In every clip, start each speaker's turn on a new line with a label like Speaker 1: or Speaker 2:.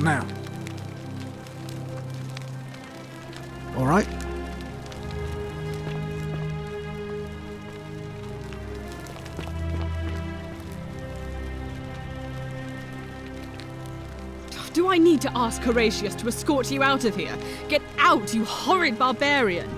Speaker 1: for now. All right?
Speaker 2: Do I need to ask Horatius to escort you out of here? Get out, you horrid barbarian!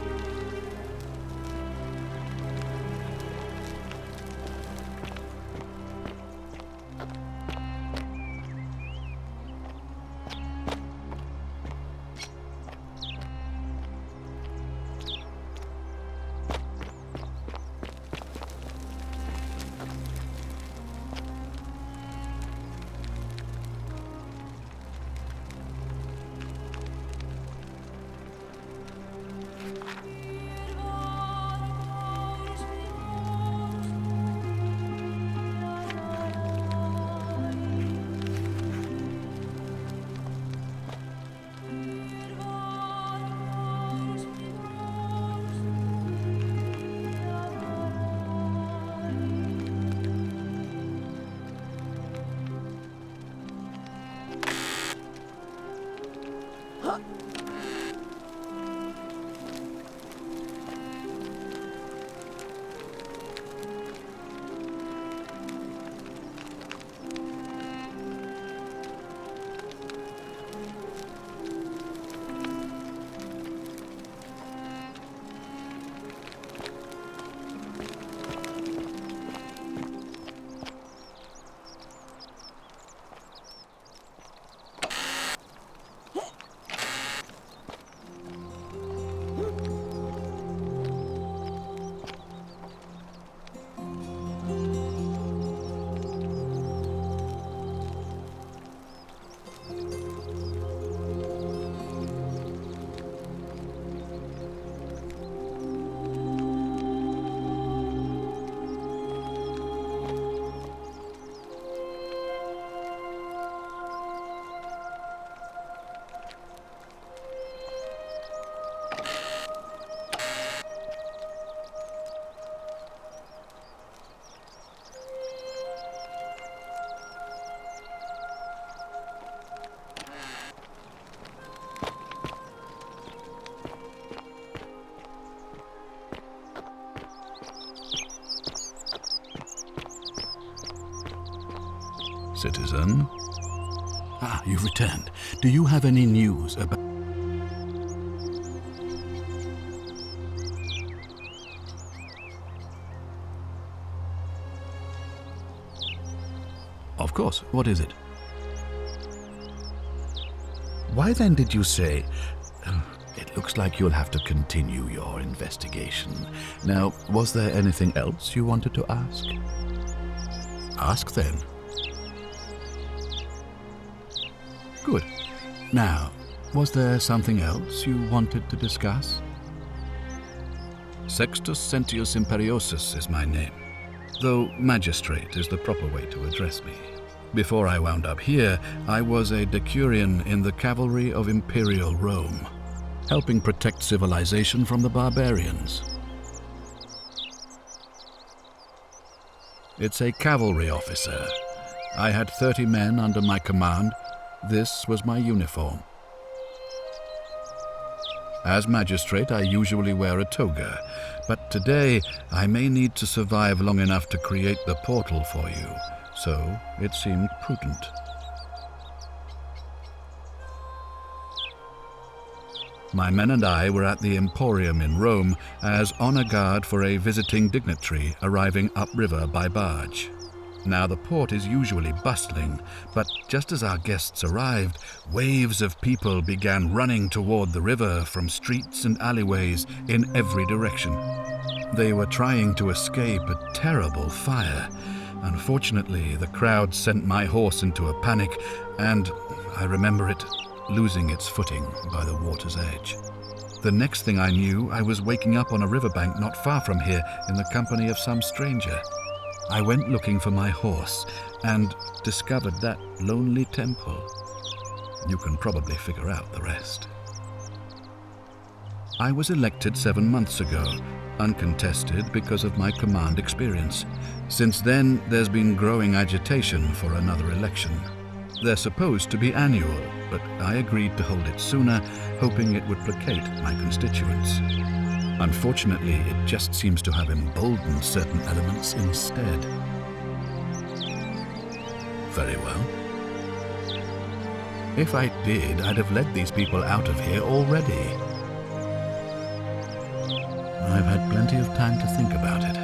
Speaker 3: Citizen? Ah, you've returned. Do you have any news about... Of course. What is it? Why then did you say... It looks like you'll have to continue your investigation. Now, was there anything else you wanted to ask? Ask then. Good. Now, was there something else you wanted to discuss? Sextus Sentius Imperiosus is my name, though magistrate is the proper way to address me. Before I wound up here, I was a decurion in the cavalry of Imperial Rome, helping protect civilization from the barbarians. It's a cavalry officer. I had 30 men under my command. This was my uniform. As magistrate, I usually wear a toga, but today I may need to survive long enough to create the portal for you, so it seemed prudent. My men and I were at the Emporium in Rome as honor guard for a visiting dignitary arriving upriver by barge. Now, the port is usually bustling, but just as our guests arrived, waves of people began running toward the river from streets and alleyways in every direction. They were trying to escape a terrible fire. Unfortunately, the crowd sent my horse into a panic, and I remember it losing its footing by the water's edge. The next thing I knew, I was waking up on a riverbank not far from here in the company of some stranger. I went looking for my horse and discovered that lonely temple. You can probably figure out the rest. I was elected 7 months ago, uncontested because of my command experience. Since then, there's been growing agitation for another election. They're supposed to be annual, but I agreed to hold it sooner, hoping it would placate my constituents. Unfortunately, it just seems to have emboldened certain elements instead. Very well. If I did, I'd have led these people out of here already. I've had plenty of time to think about it.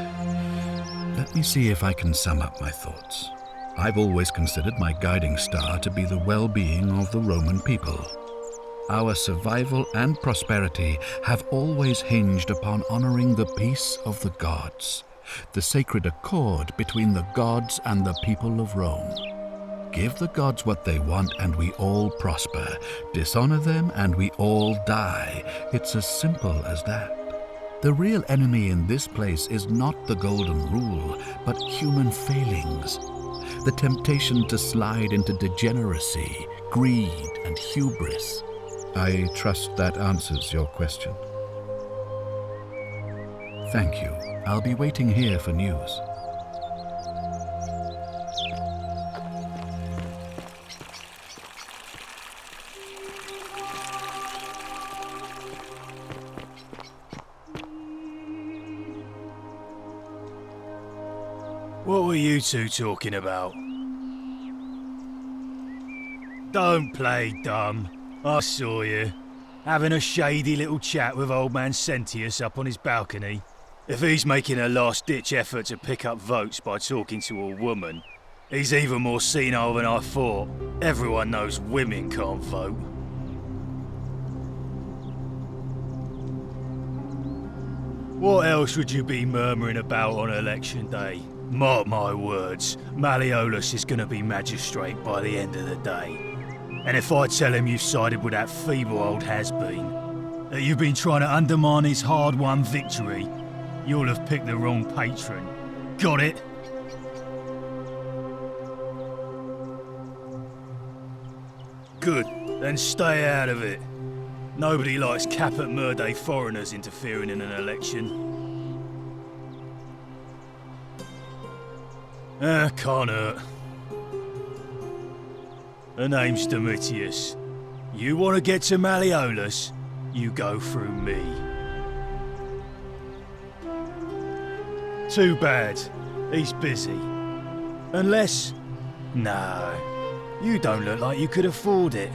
Speaker 3: Let me see if I can sum up my thoughts. I've always considered my guiding star to be the well-being of the Roman people. Our survival and prosperity have always hinged upon honoring the peace of the gods, the sacred accord between the gods and the people of Rome. Give the gods what they want and we all prosper. Dishonor them and we all die. It's as simple as that. The real enemy in this place is not the golden rule, but human failings. The temptation to slide into degeneracy, greed, and hubris. I trust that answers your question. Thank you. I'll be waiting here for news.
Speaker 4: What were you two talking about? Don't play dumb. I saw you. Having a shady little chat with old man Sentius up on his balcony. If he's making a last-ditch effort to pick up votes by talking to a woman, he's even more senile than I thought. Everyone knows women can't vote. What else would you be murmuring about on election day? Mark my words, Malleolus is going to be magistrate by the end of the day. And if I tell him you've sided with that feeble old has-been, that you've been trying to undermine his hard-won victory, you'll have picked the wrong patron. Got it? Good, then stay out of it. Nobody likes caput murde foreigners interfering in an election. Can't hurt. Her name's Domitius. You want to get to Malleolus, you go through me. Too bad. He's busy. Unless... No. You don't look like you could afford it.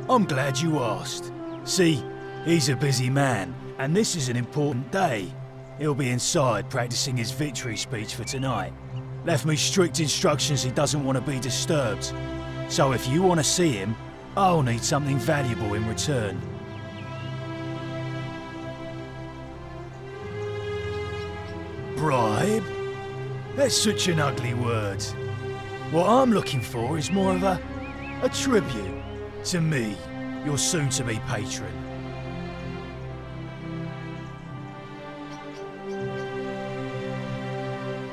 Speaker 4: I'm glad you asked. See, he's a busy man, and this is an important day. He'll be inside practicing his victory speech for tonight. Left me strict instructions he doesn't want to be disturbed. So if you want to see him, I'll need something valuable in return. Bribe? That's such an ugly word. What I'm looking for is more of a tribute to me, your soon-to-be patron.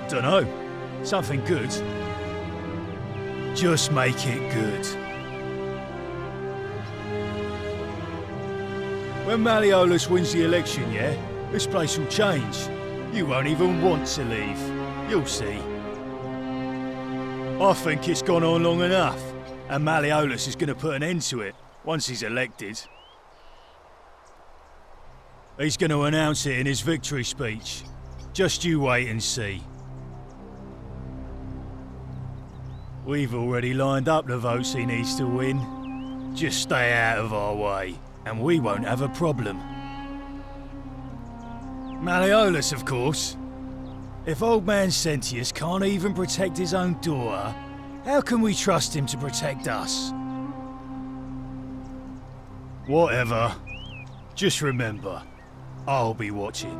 Speaker 4: Dunno. Something good. Just make it good. When Malleolus wins the election, yeah, this place will change. You won't even want to leave. You'll see. I think it's gone on long enough, and Malleolus is going to put an end to it once he's elected. He's going to announce it in his victory speech. Just you wait and see. We've already lined up the votes he needs to win. Just stay out of our way, and we won't have a problem. Malleolus, of course. If old man Sentius can't even protect his own daughter, how can we trust him to protect us? Whatever. Just remember, I'll be watching.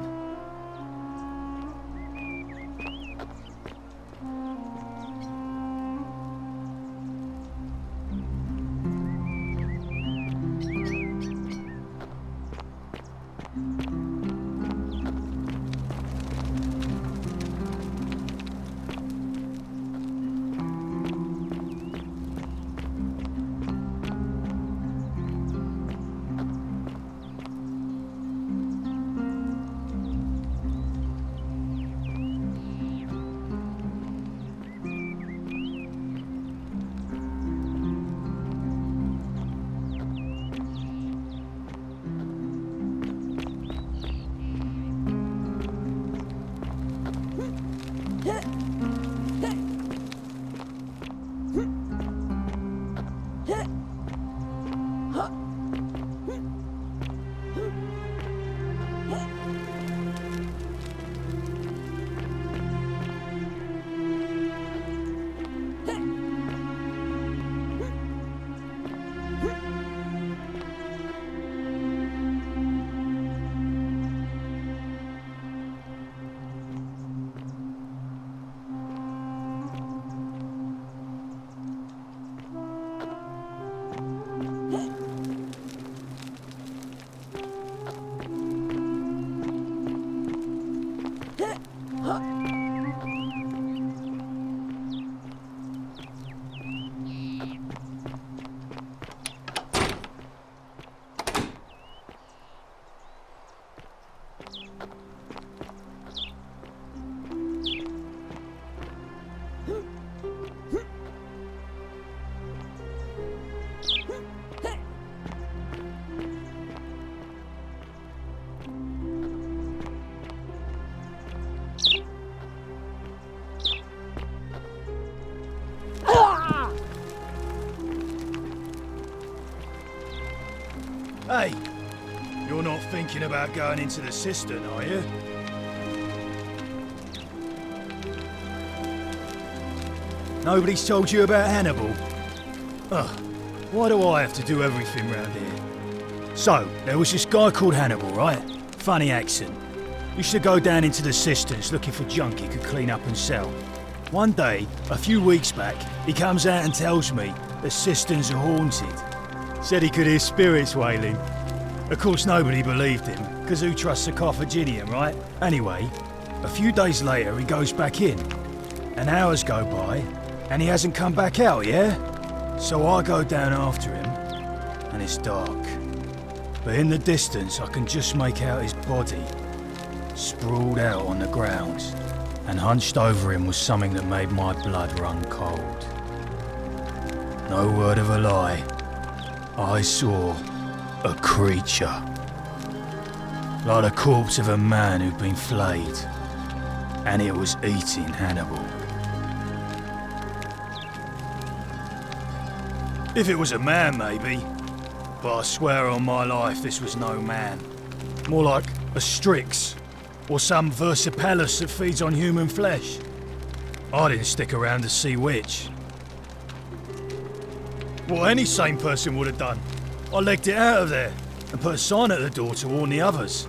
Speaker 4: Hey, you're not thinking about going into the cistern, are you? Nobody's told you about Hannibal? Ugh, why do I have to do everything round here? So, there was this guy called Hannibal, right? Funny accent. Used to go down into the cisterns looking for junk he could clean up and sell. One day, a few weeks back, he comes out and tells me the cisterns are haunted. Said he could hear spirits wailing. Of course, nobody believed him, because who trusts a Carthaginian, right? Anyway, a few days later, he goes back in. And hours go by, and he hasn't come back out, yeah? So I go down after him, and it's dark. But in the distance, I can just make out his body, sprawled out on the ground, and hunched over him was something that made my blood run cold. No word of a lie, I saw a creature. Like the corpse of a man who'd been flayed, and it was eating Hannibal. If it was a man, maybe. But I swear on my life this was no man. More like a Strix, or some Versipelus that feeds on human flesh. I didn't stick around to see which. What any sane person would have done. I legged it out of there and put a sign at the door to warn the others.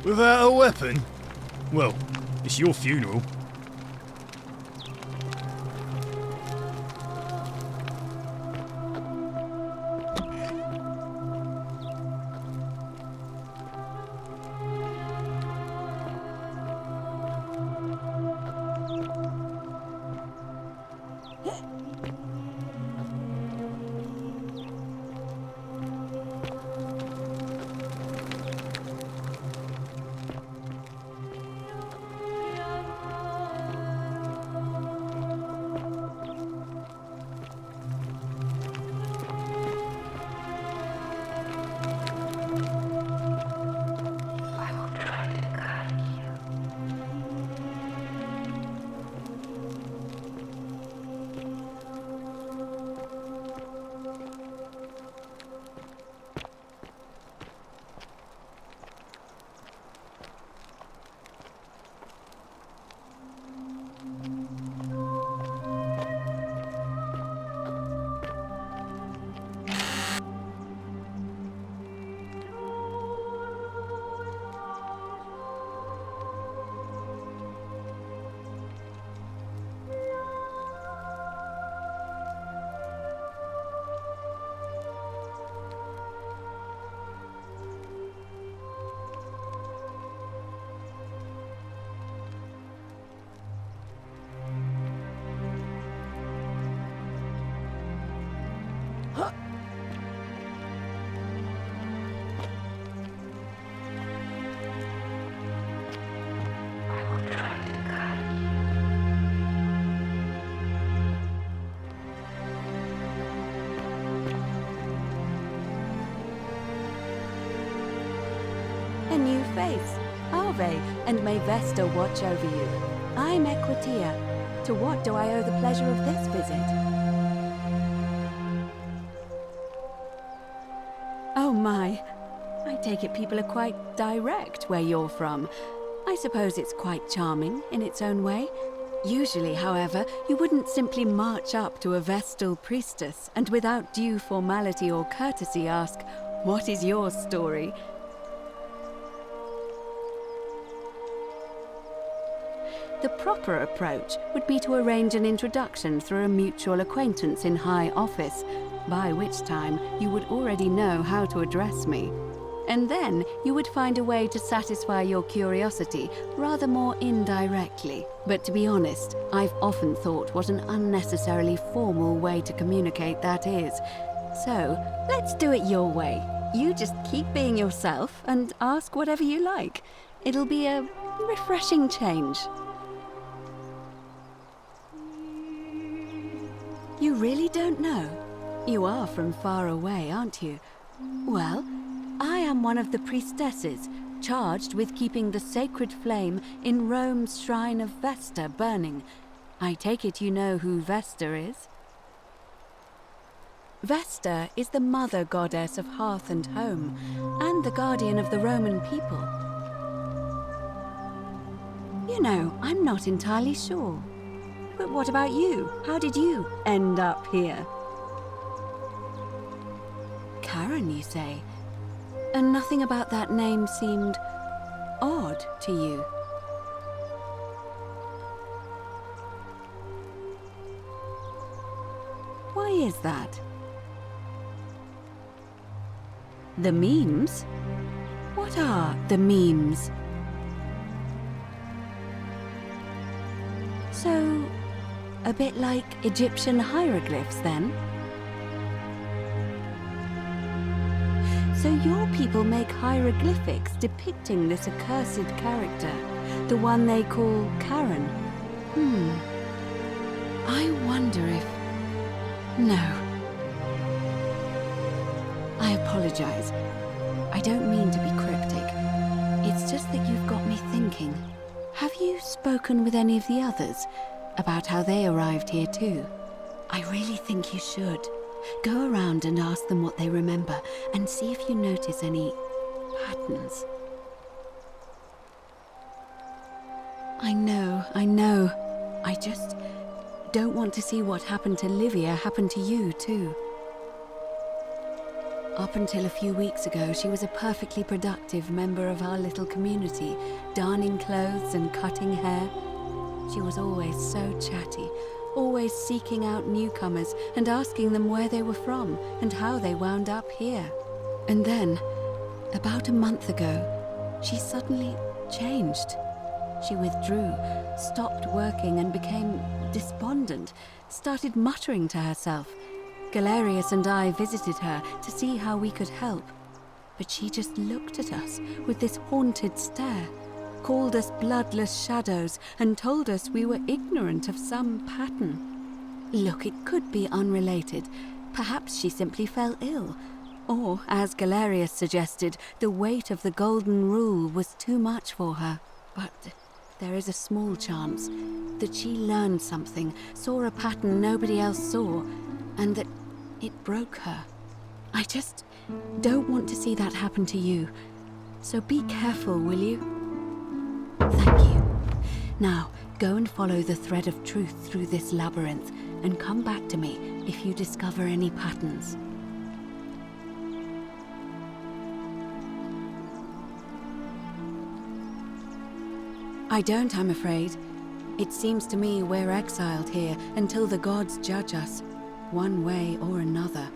Speaker 4: Without a weapon? Well, it's your funeral.
Speaker 5: A new face. Ave, and may Vesta watch over you. I'm Equitia. To what do I owe the pleasure of this visit? Oh my. I take it people are quite direct where you're from. I suppose it's quite charming in its own way. Usually, however, you wouldn't simply march up to a Vestal priestess and without due formality or courtesy ask, "What is your story?" The proper approach would be to arrange an introduction through a mutual acquaintance in high office, by which time you would already know how to address me. And then you would find a way to satisfy your curiosity rather more indirectly. But to be honest, I've often thought what an unnecessarily formal way to communicate that is. So, let's do it your way. You just keep being yourself and ask whatever you like. It'll be a refreshing change. You really don't know? You are from far away, aren't you? Well, I am one of the priestesses, charged with keeping the sacred flame in Rome's shrine of Vesta burning. I take it you know who Vesta is? Vesta is the mother goddess of hearth and home, and the guardian of the Roman people. You know, I'm not entirely sure. But what about you? How did you end up here? Karen, you say? And nothing about that name seemed odd to you? Why is that? The memes? What are the memes? So, a bit like Egyptian hieroglyphs then? So your people make hieroglyphics depicting this accursed character, the one they call Karen. I wonder if... No. I apologize. I don't mean to be cryptic. It's just that you've got me thinking. Have you spoken with any of the others about how they arrived here too? I really think you should. Go around and ask them what they remember and see if you notice any patterns. I know. I just don't want to see what happened to Livia happen to you too. Up until a few weeks ago, she was a perfectly productive member of our little community, darning clothes and cutting hair. She was always so chatty, always seeking out newcomers and asking them where they were from and how they wound up here. And then, about a month ago, she suddenly changed. She withdrew, stopped working and became despondent, started muttering to herself. Galerius and I visited her to see how we could help, but she just looked at us with this haunted stare, called us bloodless shadows, and told us we were ignorant of some pattern. Look, it could be unrelated. Perhaps she simply fell ill, or, as Galerius suggested, the weight of the golden rule was too much for her. But there is a small chance that she learned something, saw a pattern nobody else saw, and that it broke her. I just don't want to see that happen to you. So be careful, will you? Thank you. Now, go and follow the thread of truth through this labyrinth and come back to me if you discover any patterns. I don't, I'm afraid. It seems to me we're exiled here until the gods judge us, one way or another.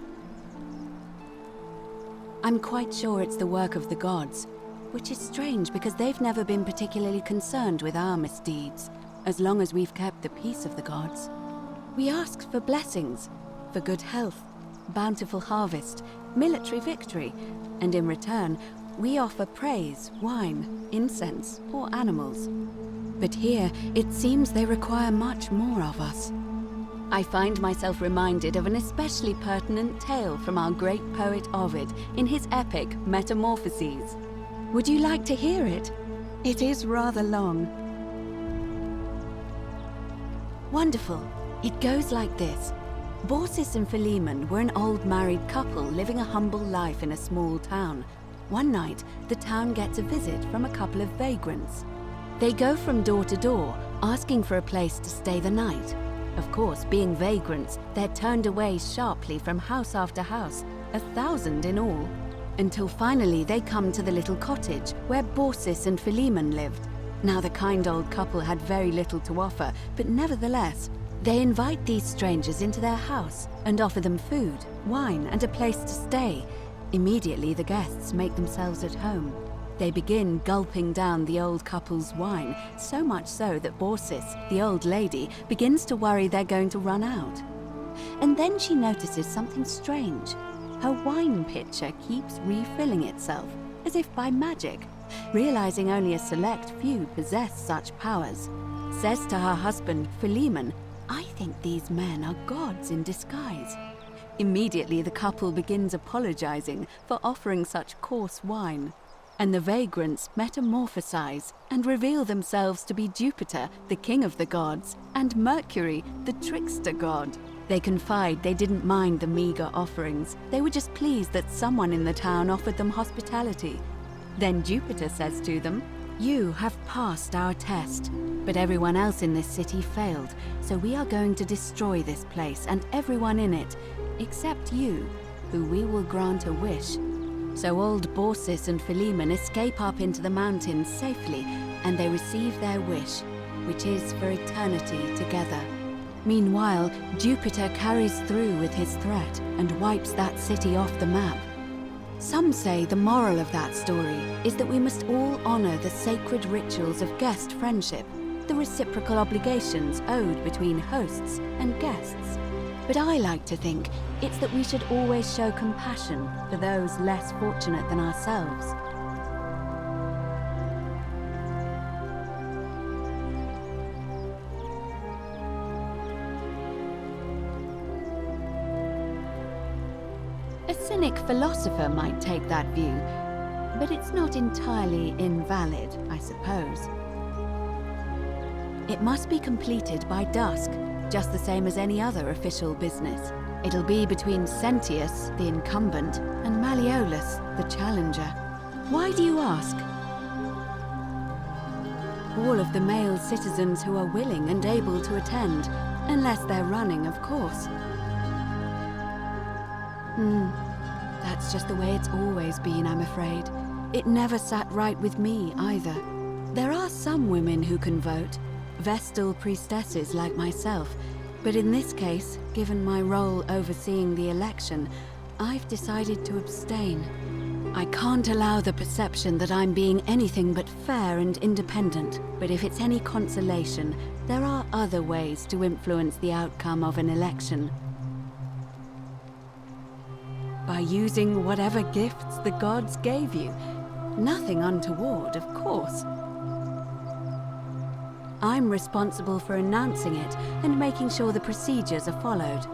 Speaker 5: I'm quite sure it's the work of the gods, which is strange because they've never been particularly concerned with our misdeeds, as long as we've kept the peace of the gods. We ask for blessings, for good health, bountiful harvest, military victory, and in return, we offer praise, wine, incense, or animals. But here, it seems they require much more of us. I find myself reminded of an especially pertinent tale from our great poet Ovid in his epic Metamorphoses. Would you like to hear it? It is rather long. Wonderful. It goes like this. Baucis and Philemon were an old married couple living a humble life in a small town. One night, the town gets a visit from a couple of vagrants. They go from door to door, asking for a place to stay the night. Of course, being vagrants, they're turned away sharply from house after house, 1,000 in all, until finally they come to the little cottage where Baucis and Philemon lived. Now, the kind old couple had very little to offer, but nevertheless, they invite these strangers into their house and offer them food, wine, and a place to stay. Immediately, the guests make themselves at home. They begin gulping down the old couple's wine, so much so that Baucis, the old lady, begins to worry they're going to run out. And then she notices something strange. Her wine pitcher keeps refilling itself, as if by magic. Realizing only a select few possess such powers, says to her husband, Philemon, "I think these men are gods in disguise." Immediately, the couple begins apologizing for offering such coarse wine. And the vagrants metamorphosize and reveal themselves to be Jupiter, the king of the gods, and Mercury, the trickster god. They confide they didn't mind the meager offerings. They were just pleased that someone in the town offered them hospitality. Then Jupiter says to them, "You have passed our test, but everyone else in this city failed, so we are going to destroy this place and everyone in it, except you, who we will grant a wish." So old Baucis and Philemon escape up into the mountains safely, and they receive their wish, which is for eternity together. Meanwhile, Jupiter carries through with his threat and wipes that city off the map. Some say the moral of that story is that we must all honor the sacred rituals of guest friendship, the reciprocal obligations owed between hosts and guests. But I like to think it's that we should always show compassion for those less fortunate than ourselves. A cynic philosopher might take that view, but it's not entirely invalid, I suppose. It must be completed by dusk, just the same as any other official business. It'll be between Sentius, the incumbent, and Malleolus, the challenger. Why do you ask? All of the male citizens who are willing and able to attend, unless they're running, of course. That's just the way it's always been, I'm afraid. It never sat right with me, either. There are some women who can vote, Vestal priestesses like myself, but in this case, given my role overseeing the election, I've decided to abstain. I can't allow the perception that I'm being anything but fair and independent, but if it's any consolation, there are other ways to influence the outcome of an election. By using whatever gifts the gods gave you. Nothing untoward, of course. I'm responsible for announcing it and making sure the procedures are followed.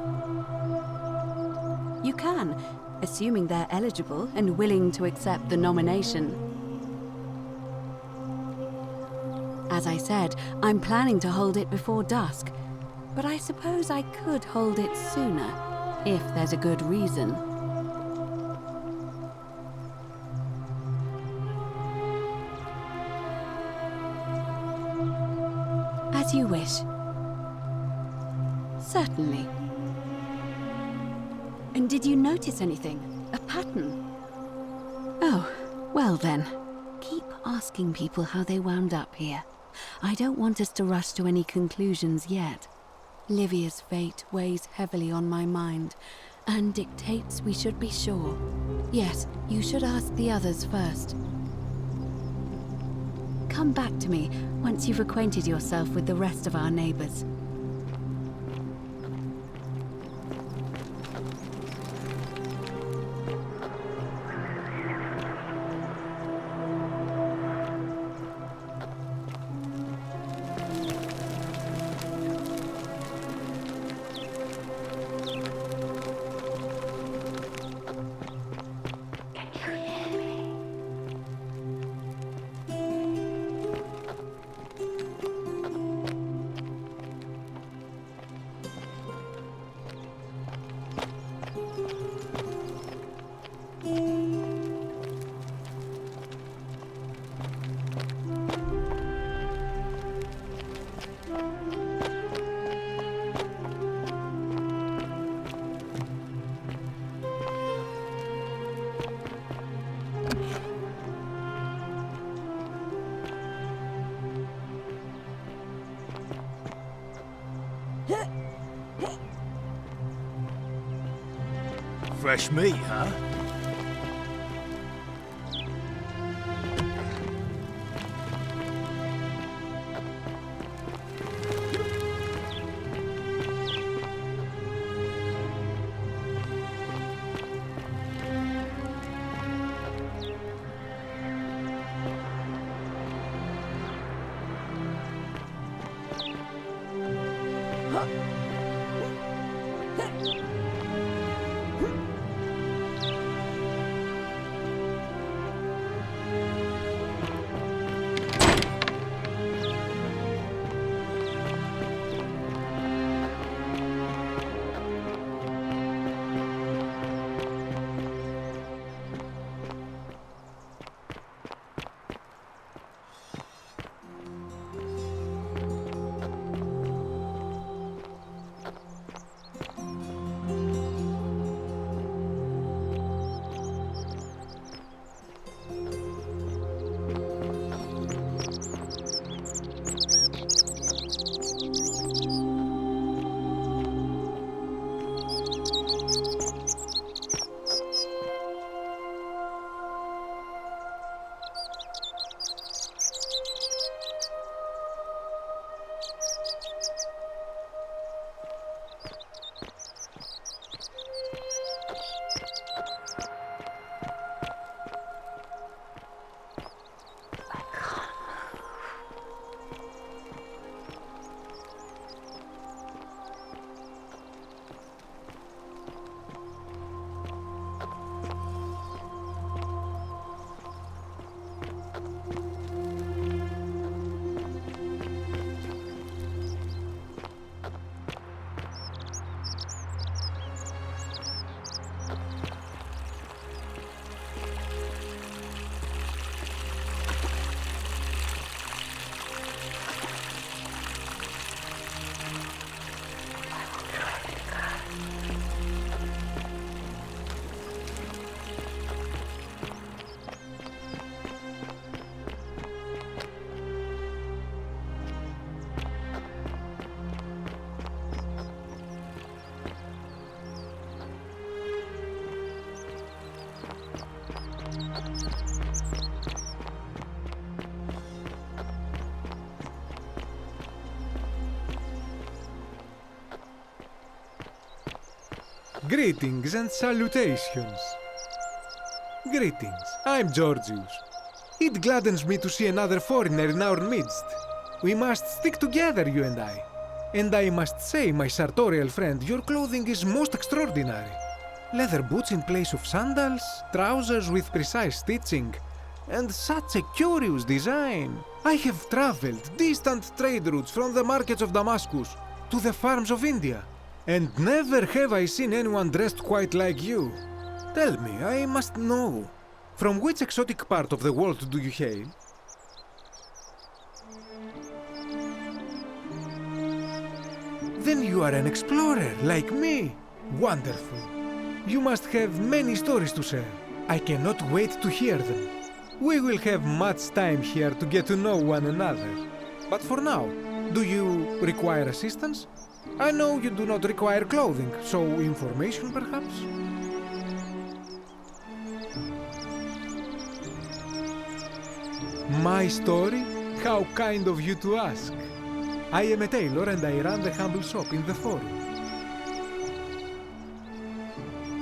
Speaker 5: You can, assuming they're eligible and willing to accept the nomination. As I said, I'm planning to hold it before dusk, but I suppose I could hold it sooner, if there's a good reason. As you wish. Certainly. And did you notice anything? A pattern? Oh, well then. Keep asking people how they wound up here. I don't want us to rush to any conclusions yet. Livia's fate weighs heavily on my mind, and dictates we should be sure. Yes, you should ask the others first. Come back to me once you've acquainted yourself with the rest of our neighbors.
Speaker 4: Fresh meat, huh?
Speaker 6: Greetings and salutations. Greetings, I'm Georgius. It gladdens me to see another foreigner in our midst. We must stick together, you and I. And I must say, my sartorial friend, your clothing is most extraordinary. Leather boots in place of sandals, trousers with precise stitching, and such a curious design. I have traveled distant trade routes from the markets of Damascus to the farms of India, and never have I seen anyone dressed quite like you. Tell me, I must know, from which exotic part of the world do you hail? Then you are an explorer, like me. Wonderful. You must have many stories to share. I cannot wait to hear them. We will have much time here to get to know one another. But for now, do you require assistance? I know you do not require clothing, so information perhaps? My story? How kind of you to ask. I am a tailor and I run the humble shop in the forum.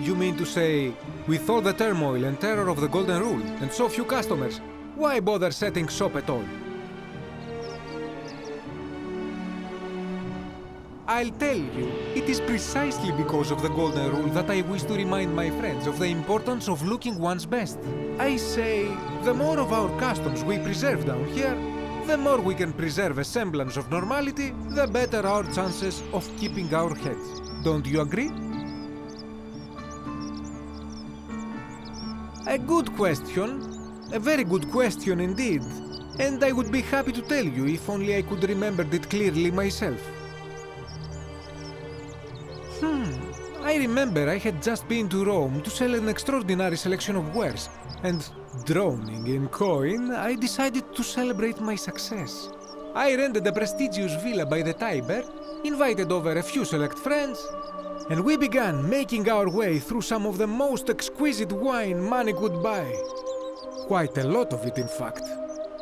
Speaker 6: You mean to say, with all the turmoil and terror of the Golden Rule and so few customers, why bother setting shop at all? I'll tell you, it is precisely because of the Golden Rule that I wish to remind my friends of the importance of looking one's best. I say, the more of our customs we preserve down here, the more we can preserve a semblance of normality, the better our chances of keeping our heads. Don't you agree? A good question. A very good question indeed. And I would be happy to tell you if only I could remember it clearly myself. I remember I had just been to Rome to sell an extraordinary selection of wares, and drowning in coin, I decided to celebrate my success. I rented a prestigious villa by the Tiber, invited over a few select friends, and we began making our way through some of the most exquisite wine money could buy. Quite a lot of it, in fact.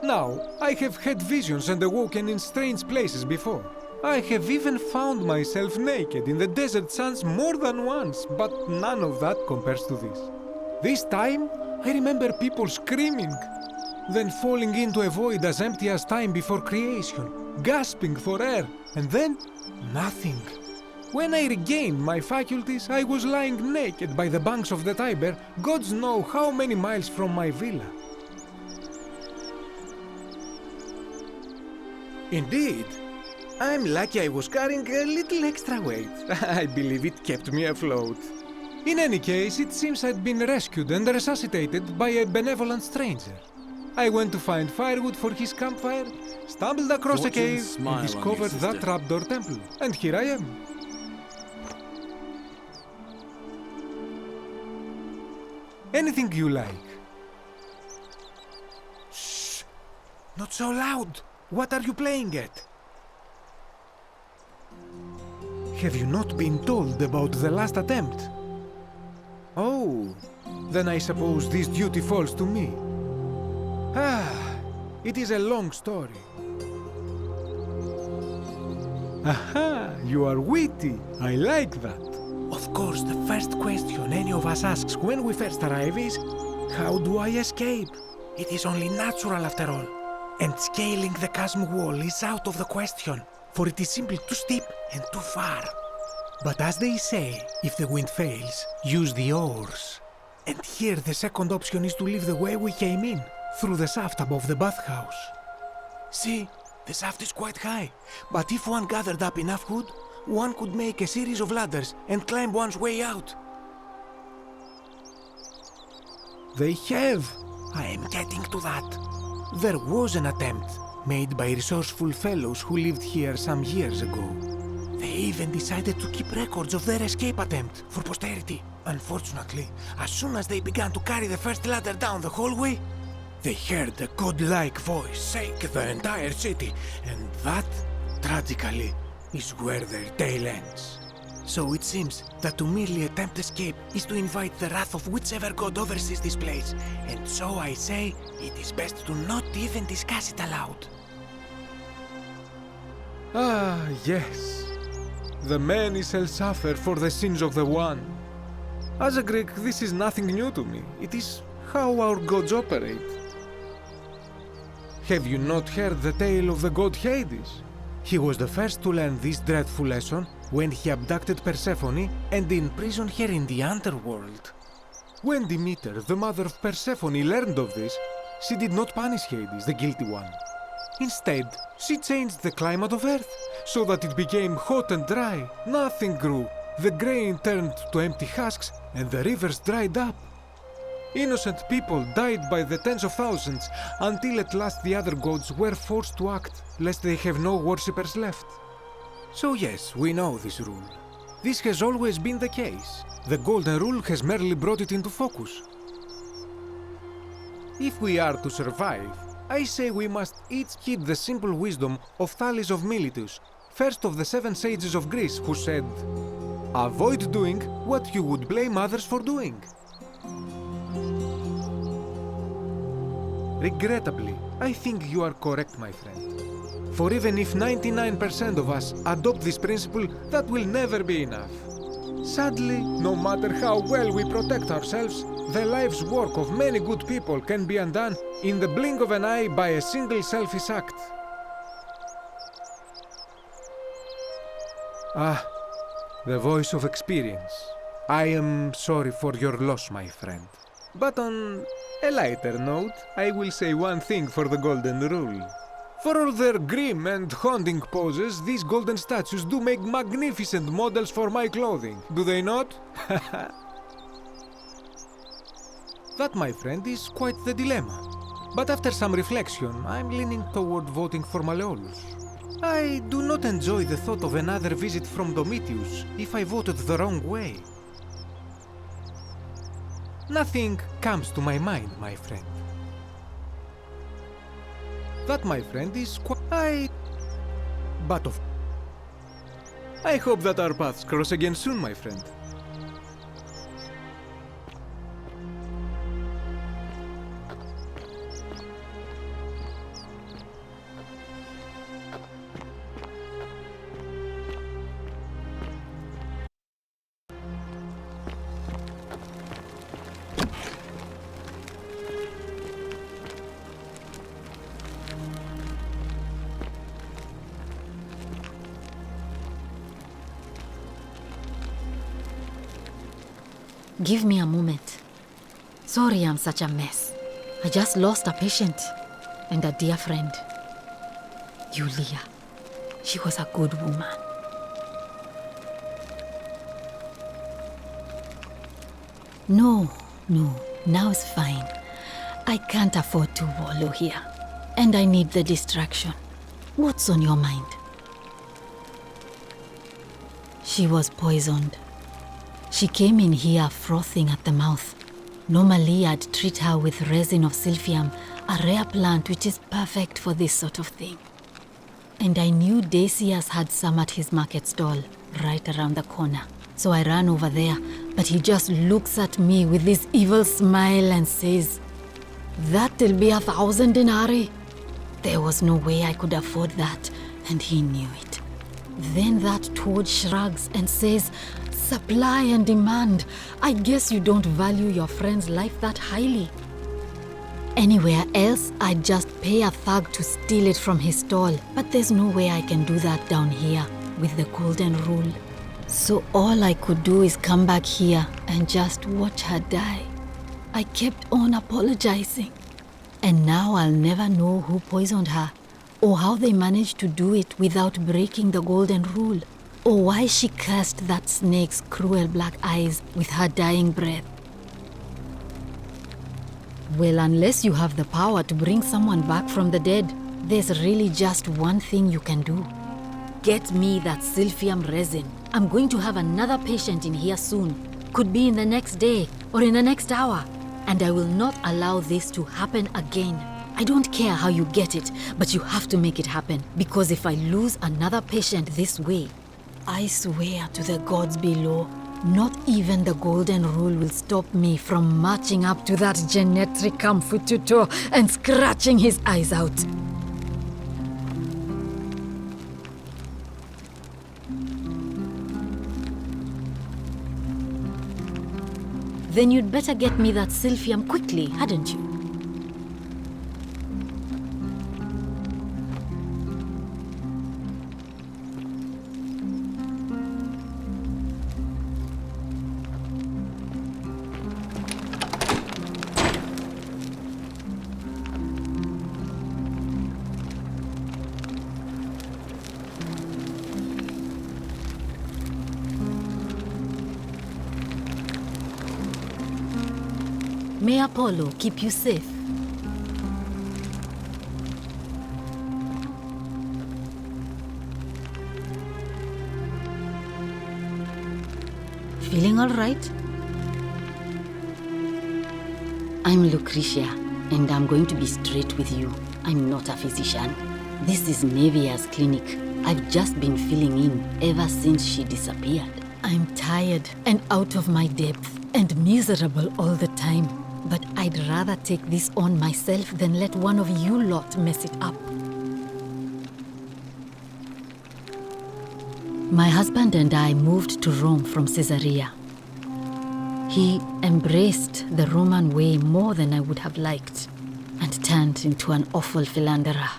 Speaker 6: Now, I have had visions and awoken in strange places before. I have even found myself naked in the desert sands more than once, but none of that compares to this. This time, I remember people screaming, then falling into a void as empty as time before creation, gasping for air, and then nothing. When I regained my faculties, I was lying naked by the banks of the Tiber, gods know how many miles from my villa. Indeed. I'm lucky I was carrying a little extra weight. I believe it kept me afloat. In any case, it seems I'd been rescued and resuscitated by a benevolent stranger. I went to find firewood for his campfire, stumbled across a cave, and discovered that trapdoor temple. And here I am. Anything you like. Shh! Not so loud! What are you playing at? Have you not been told about the last attempt? Oh, then I suppose this duty falls to me. It is a long story. Aha, you are witty. I like that. Of course, the first question any of us asks when we first arrive is, how do I escape? It is only natural after all. And scaling the chasm wall is out of the question, for it is simply too steep and too far. But as they say, if the wind fails, use the oars. And here the second option is to leave the way we came in, through the shaft above the bathhouse. See, the shaft is quite high, but if one gathered up enough wood, one could make a series of ladders and climb one's way out. They have. I am getting to that. There was an attempt made by resourceful fellows who lived here some years ago. They even decided to keep records of their escape attempt for posterity. Unfortunately, as soon as they began to carry the first ladder down the hallway, they heard a godlike voice shake the entire city, and that, tragically, is where their tale ends. So it seems that to merely attempt escape is to invite the wrath of whichever god oversees this place, and so I say it is best to not even discuss it aloud. Ah, yes. The many shall suffer for the sins of the one, As a Greek, this is nothing new to me. It is how our gods operate. Have you not heard the tale of the god Hades? He was the first to learn this dreadful lesson when he abducted Persephone and imprisoned her in the underworld. When Demeter, the mother of Persephone, learned of this, she did not punish Hades, the guilty one. Instead, she changed the climate of Earth so that it became hot and dry. Nothing grew. The grain turned to empty husks and the rivers dried up. Innocent people died by the tens of thousands until at last the other gods were forced to act, lest they have no worshippers left. So yes, we know this rule. This has always been the case. The Golden Rule has merely brought it into focus. If we are to survive, I say we must each heed the simple wisdom of Thales of Miletus, first of the 7 sages of Greece, who said, "Avoid doing what you would blame others for doing." Regrettably, I think you are correct, my friend. For even if 99% of us adopt this principle, that will never be enough. Sadly, no matter how well we protect ourselves, the life's work of many good people can be undone in the blink of an eye by a single selfish act. Ah, the voice of experience. I am sorry for your loss, my friend. But on a lighter note, I will say one thing for the Golden Rule. For all their grim and haunting poses, these golden statues do make magnificent models for my clothing, do they not? That, my friend, is quite the dilemma. But after some reflection, I'm leaning toward voting for Malleolus. I do not enjoy the thought of another visit from Domitius if I voted the wrong way. Nothing comes to my mind, my friend. That, my friend, is I hope that our paths cross again soon, my friend.
Speaker 7: Give me a moment. Sorry I'm such a mess. I just lost a patient and a dear friend. Yulia. She was a good woman. No, now it's fine. I can't afford to wallow here. And I need the distraction. What's on your mind? She was poisoned. She came in here frothing at the mouth. Normally I'd treat her with resin of silphium, a rare plant which is perfect for this sort of thing. And I knew Decius had some at his market stall, right around the corner. So I ran over there, but he just looks at me with this evil smile and says, "That'll be 1,000 denarii." There was no way I could afford that, and he knew it. Then that toad shrugs and says, "Supply and demand. I guess you don't value your friend's life that highly." Anywhere else, I'd just pay a thug to steal it from his stall. But there's no way I can do that down here with the Golden Rule. So all I could do is come back here and just watch her die. I kept on apologizing. And now I'll never know who poisoned her, or how they managed to do it without breaking the Golden Rule, or why she cursed that snake's cruel black eyes with her dying breath. Well, unless you have the power to bring someone back from the dead, there's really just one thing you can do. Get me that silphium resin. I'm going to have another patient in here soon. Could be in the next day or in the next hour. And I will not allow this to happen again. I don't care how you get it, but you have to make it happen. Because if I lose another patient this way, I swear to the gods below, not even the Golden Rule will stop me from marching up to that Genetricum Fututor and scratching his eyes out. Then you'd better get me that silphium quickly, hadn't you? May Apollo keep you safe. Feeling all right? I'm Lucretia, and I'm going to be straight with you. I'm not a physician. This is Nevia's clinic. I've just been filling in ever since she disappeared. I'm tired and out of my depth and miserable all the time. But I'd rather take this on myself than let one of you lot mess it up. My husband and I moved to Rome from Caesarea. He embraced the Roman way more than I would have liked and turned into an awful philanderer.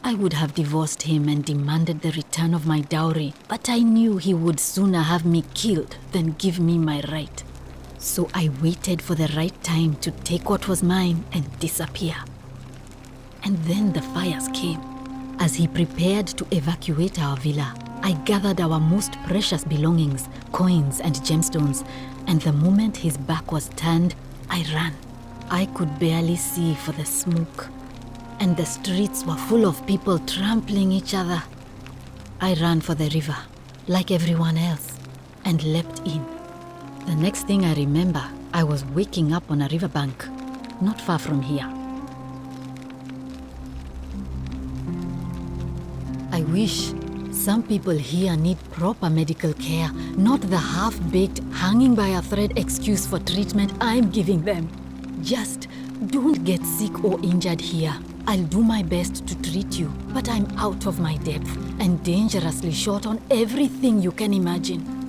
Speaker 7: I would have divorced him and demanded the return of my dowry, but I knew he would sooner have me killed than give me my right. So I waited for the right time to take what was mine and disappear. And then the fires came. As he prepared to evacuate our villa, I gathered our most precious belongings, coins and gemstones, and the moment his back was turned, I ran. I could barely see for the smoke, and the streets were full of people trampling each other. I ran for the river, like everyone else, and leapt in. The next thing I remember, I was waking up on a riverbank, not far from here. I wish some people here need proper medical care, not the half-baked, hanging by a thread excuse for treatment I'm giving them. Just don't get sick or injured here. I'll do my best to treat you, but I'm out of my depth and dangerously short on everything you can imagine.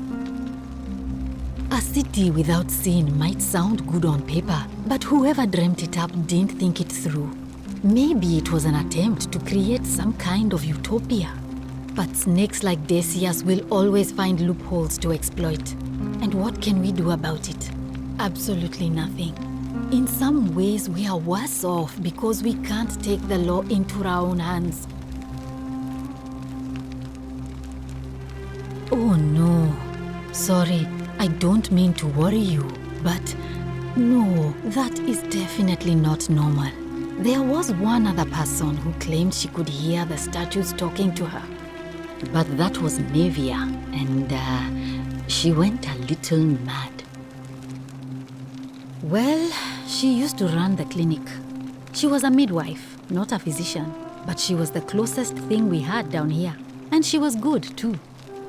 Speaker 7: A city without sin might sound good on paper, but whoever dreamt it up didn't think it through. Maybe it was an attempt to create some kind of utopia. But snakes like Decius will always find loopholes to exploit. And what can we do about it? Absolutely nothing. In some ways, we are worse off because we can't take the law into our own hands. Oh no. Sorry. I don't mean to worry you, but no, that is definitely not normal. There was one other person who claimed she could hear the statues talking to her. But that was Nevia, and she went a little mad. Well, she used to run the clinic. She was a midwife, not a physician, but she was the closest thing we had down here. And she was good too.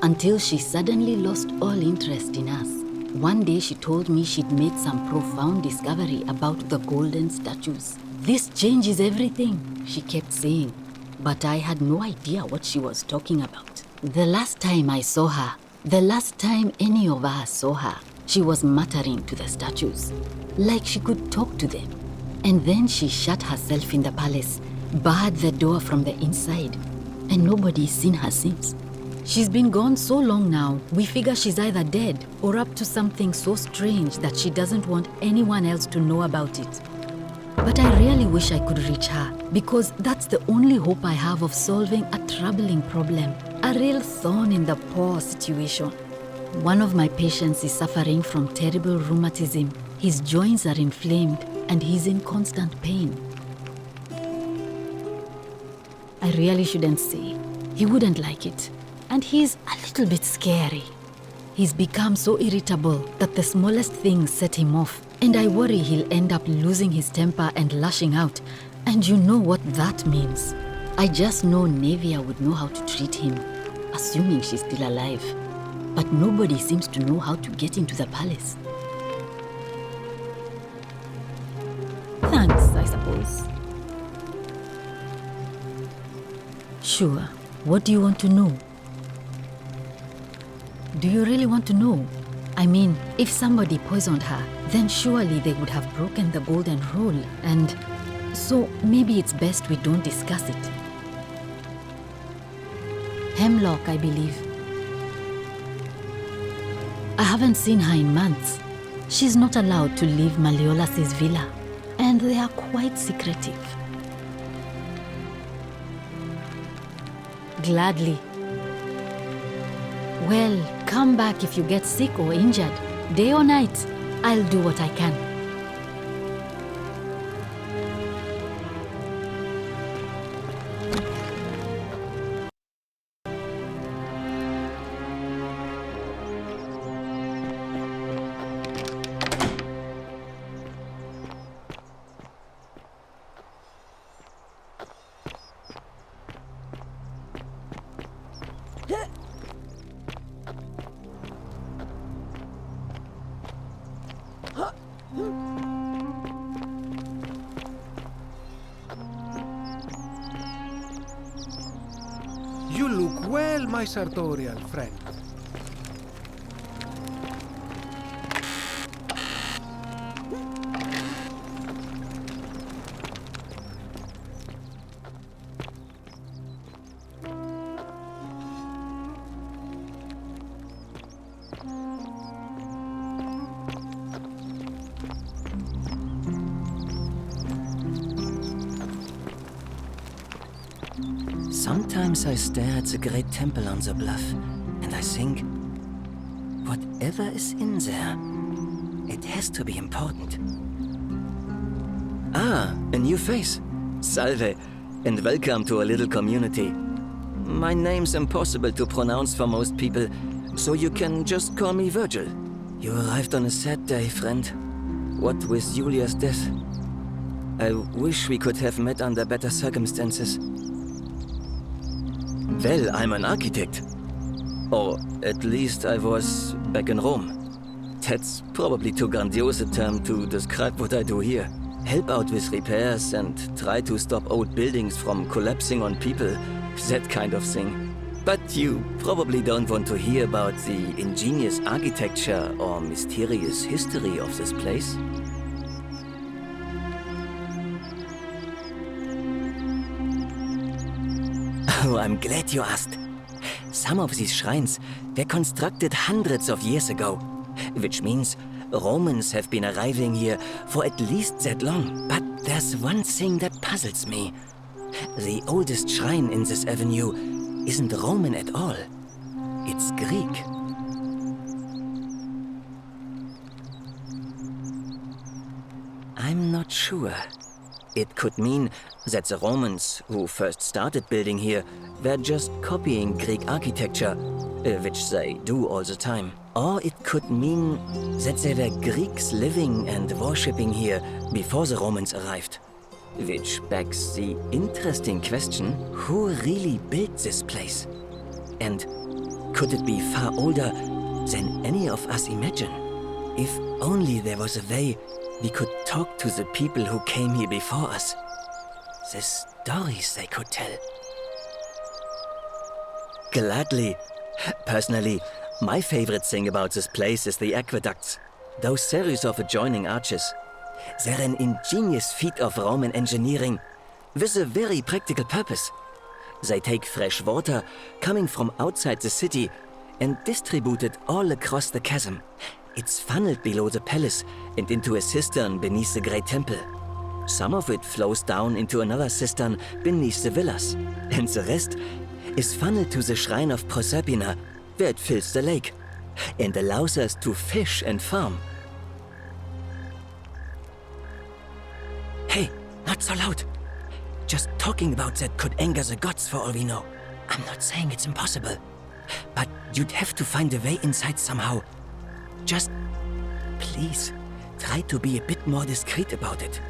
Speaker 7: Until she suddenly lost all interest in us. One day she told me she'd made some profound discovery about the golden statues. This changes everything, she kept saying. But I had no idea what she was talking about. The last time I saw her, the last time any of us saw her, she was muttering to the statues, like she could talk to them. And then she shut herself in the palace, barred the door from the inside, and nobody's seen her since. She's been gone so long now, we figure she's either dead or up to something so strange that she doesn't want anyone else to know about it. But I really wish I could reach her, because that's the only hope I have of solving a troubling problem, a real thorn in the paw situation. One of my patients is suffering from terrible rheumatism. His joints are inflamed and he's in constant pain. I really shouldn't say. He wouldn't like it. And he's a little bit scary. He's become so irritable that the smallest things set him off, and I worry he'll end up losing his temper and lashing out, and you know what that means. I just know Nevia would know how to treat him, assuming she's still alive. But nobody seems to know how to get into the palace. Thanks, I suppose. Sure. What do you want to know? Do you really want to know? I mean, if somebody poisoned her, then surely they would have broken the golden rule, and so maybe it's best we don't discuss it. Hemlock, I believe. I haven't seen her in months. She's not allowed to leave Malleolas's villa, and they are quite secretive. Gladly. Well, come back if you get sick or injured. Day or night, I'll do what I can.
Speaker 6: You look well, my sartorial friend.
Speaker 8: Sometimes I stare at the great temple on the bluff, and I think, whatever is in there, it has to be important. Ah, a new face. Salve, and welcome to a little community. My name's impossible to pronounce for most people, so you can just call me Virgil. You arrived on a sad day, friend. What with Julia's death? I wish we could have met under better circumstances. Well, I'm an architect. Or at least I was back in Rome. That's probably too grandiose a term to describe what I do here. Help out with repairs and try to stop old buildings from collapsing on people. That kind of thing. But you probably don't want to hear about the ingenious architecture or mysterious history of this place. Oh, I'm glad you asked. Some of these shrines were constructed hundreds of years ago, which means Romans have been arriving here for at least that long. But there's one thing that puzzles me. The oldest shrine in this avenue isn't Roman at all. It's Greek. I'm not sure. It could mean that the Romans, who first started building here, were just copying Greek architecture, which they do all the time. Or it could mean that they were Greeks living and worshipping here before the Romans arrived. Which begs the interesting question, who really built this place? And could it be far older than any of us imagine? If only there was a way we could talk to the people who came here before us. The stories they could tell. Gladly. Personally, my favorite thing about this place is the aqueducts. Those series of adjoining arches. They're an ingenious feat of Roman engineering with a very practical purpose. They take fresh water coming from outside the city and distribute it all across the chasm. It's funneled below the palace and into a cistern beneath the great temple. Some of it flows down into another cistern beneath the villas, and the rest is funneled to the shrine of Proserpina, where it fills the lake and allows us to fish and farm. Hey, not so loud. Just talking about that could anger the gods for all we know. I'm not saying it's impossible, but you'd have to find a way inside somehow. Just, please, try to be a bit more discreet about it.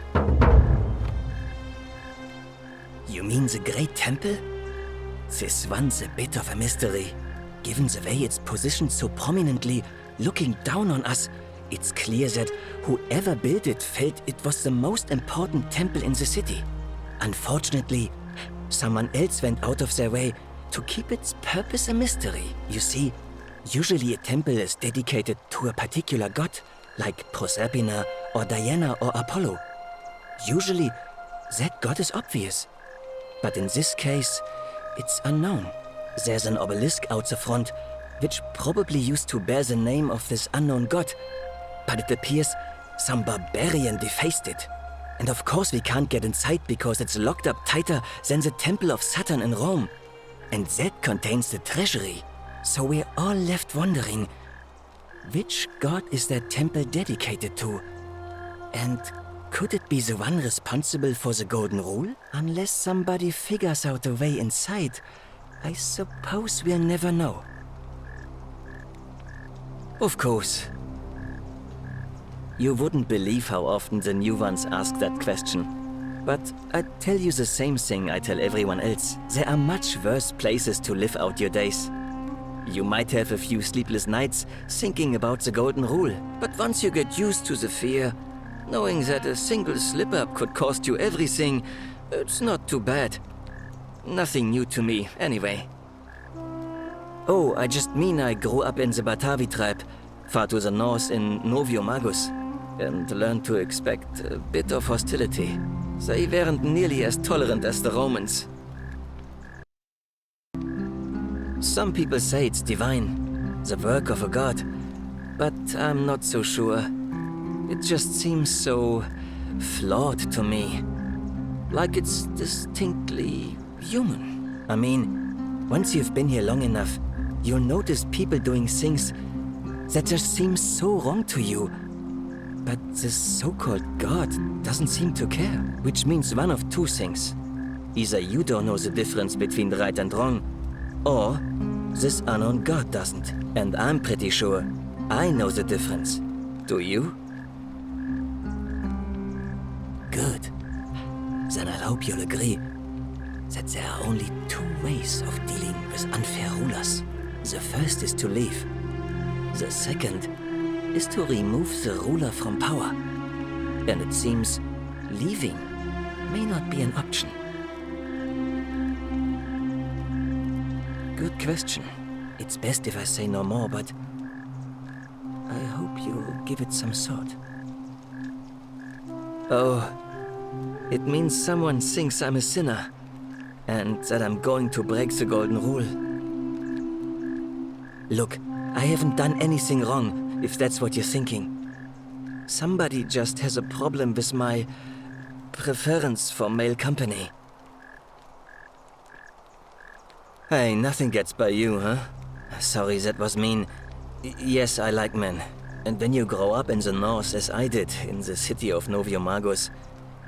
Speaker 8: You mean the Great Temple? This one's a bit of a mystery. Given the way it's positioned so prominently, looking down on us, it's clear that whoever built it felt it was the most important temple in the city. Unfortunately, someone else went out of their way to keep its purpose a mystery. You see, Usually a temple is dedicated to a particular god, like Proserpina or Diana or Apollo. Usually, that god is obvious. But in this case, it's unknown. There's an obelisk out the front, which probably used to bear the name of this unknown god. But it appears some barbarian defaced it. And of course we can't get inside because it's locked up tighter than the Temple of Saturn in Rome. And that contains the treasury. So we're all left wondering, which god is that temple dedicated to? And could it be the one responsible for the Golden Rule? Unless somebody figures out a way inside, I suppose we'll never know. Of course. You wouldn't believe how often the new ones ask that question. But I'd tell you the same thing I tell everyone else. There are much worse places to live out your days. You might have a few sleepless nights thinking about the Golden Rule, but once you get used to the fear, knowing that a single slip-up could cost you everything, it's not too bad. Nothing new to me, anyway. Oh, I just mean I grew up in the Batavi tribe, far to the north in Noviomagus, and learned to expect a bit of hostility. They weren't nearly as tolerant as the Romans. Some people say it's divine, the work of a god, but I'm not so sure. It just seems so flawed to me. Like it's distinctly human. I mean, once you've been here long enough, you'll notice people doing things that just seem so wrong to you. But this so-called god doesn't seem to care, which means one of two things. Either you don't know the difference between right and wrong, or this unknown god doesn't. And I'm pretty sure I know the difference. Do you? Good. Then I hope you'll agree that there are only two ways of dealing with unfair rulers. The first is to leave. The second is to remove the ruler from power. And it seems leaving may not be an option. Good question. It's best if I say no more, but I hope you'll give it some thought. Oh, it means someone thinks I'm a sinner, and that I'm going to break the Golden Rule. Look, I haven't done anything wrong, if that's what you're thinking. Somebody just has a problem with my preference for male company. Hey, nothing gets by you, huh? Sorry, that was mean. Yes, I like men. And when you grow up in the north, as I did, in the city of Noviomagus,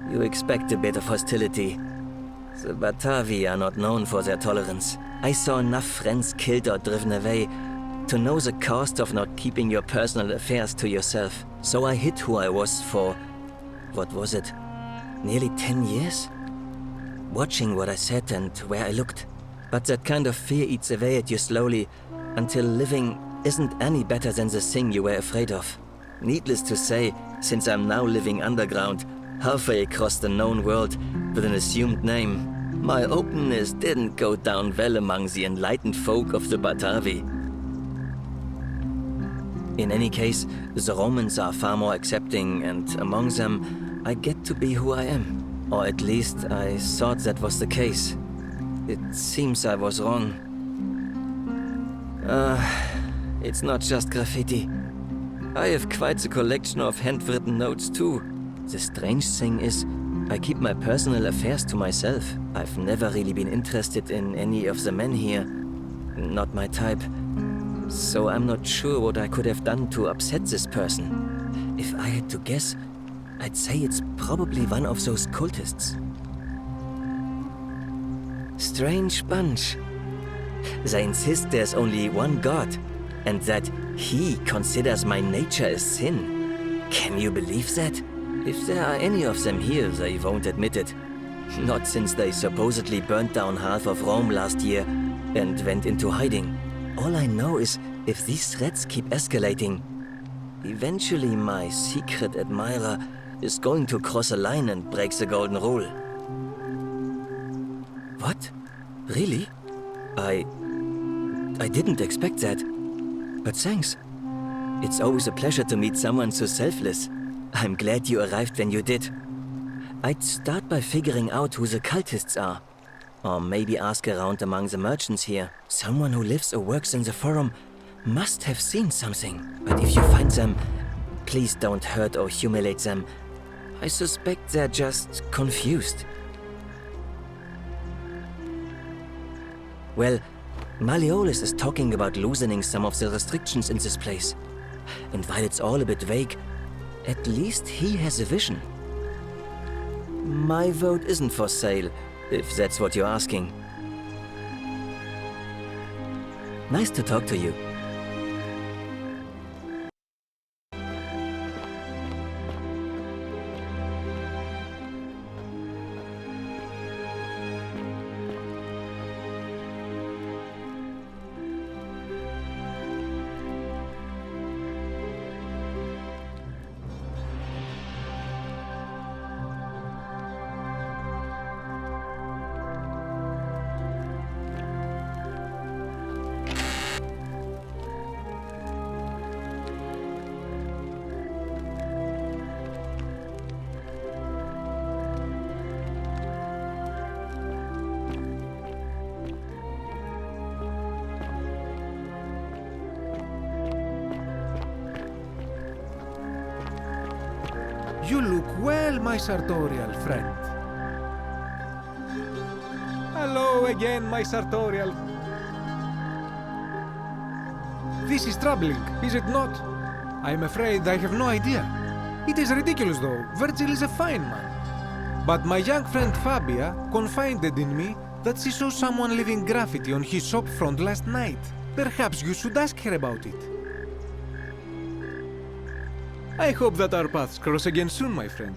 Speaker 8: you expect a bit of hostility. The Batavi are not known for their tolerance. I saw enough friends killed or driven away to know the cost of not keeping your personal affairs to yourself. So I hid who I was for, what was it, nearly 10 years? Watching what I said and where I looked. But that kind of fear eats away at you slowly, until living isn't any better than the thing you were afraid of. Needless to say, since I'm now living underground, halfway across the known world with an assumed name, my openness didn't go down well among the enlightened folk of the Batavi. In any case, the Romans are far more accepting, and among them, I get to be who I am. Or at least I thought that was the case. It seems I was wrong. It's not just graffiti. I have quite a collection of handwritten notes too. The strange thing is, I keep my personal affairs to myself. I've never really been interested in any of the men here. Not my type. So I'm not sure what I could have done to upset this person. If I had to guess, I'd say it's probably one of those cultists. Strange bunch. They insist there's only one god, and that he considers my nature a sin. Can you believe that? If there are any of them here, they won't admit it. Not since they supposedly burnt down half of Rome last year and went into hiding. All I know is, if these threats keep escalating, eventually my secret admirer is going to cross a line and break the Golden Rule. What? Really? I didn't expect that. But thanks. It's always a pleasure to meet someone so selfless. I'm glad you arrived when you did. I'd start by figuring out who the cultists are. Or maybe ask around among the merchants here. Someone who lives or works in the forum must have seen something. But if you find them, please don't hurt or humiliate them. I suspect they're just confused. Well, Malleolus is talking about loosening some of the restrictions in this place. And while it's all a bit vague, at least he has a vision. My vote isn't for sale, if that's what you're asking. Nice to talk to you.
Speaker 6: You look well, my sartorial friend. Hello again, my sartorial. This is troubling, is it not? I'm afraid I have no idea. It is ridiculous, though. Virgil is a fine man. But my young friend Fabia confided in me that she saw someone leaving graffiti on his shop front last night. Perhaps you should ask her about it. I hope that our paths cross again soon, my friend.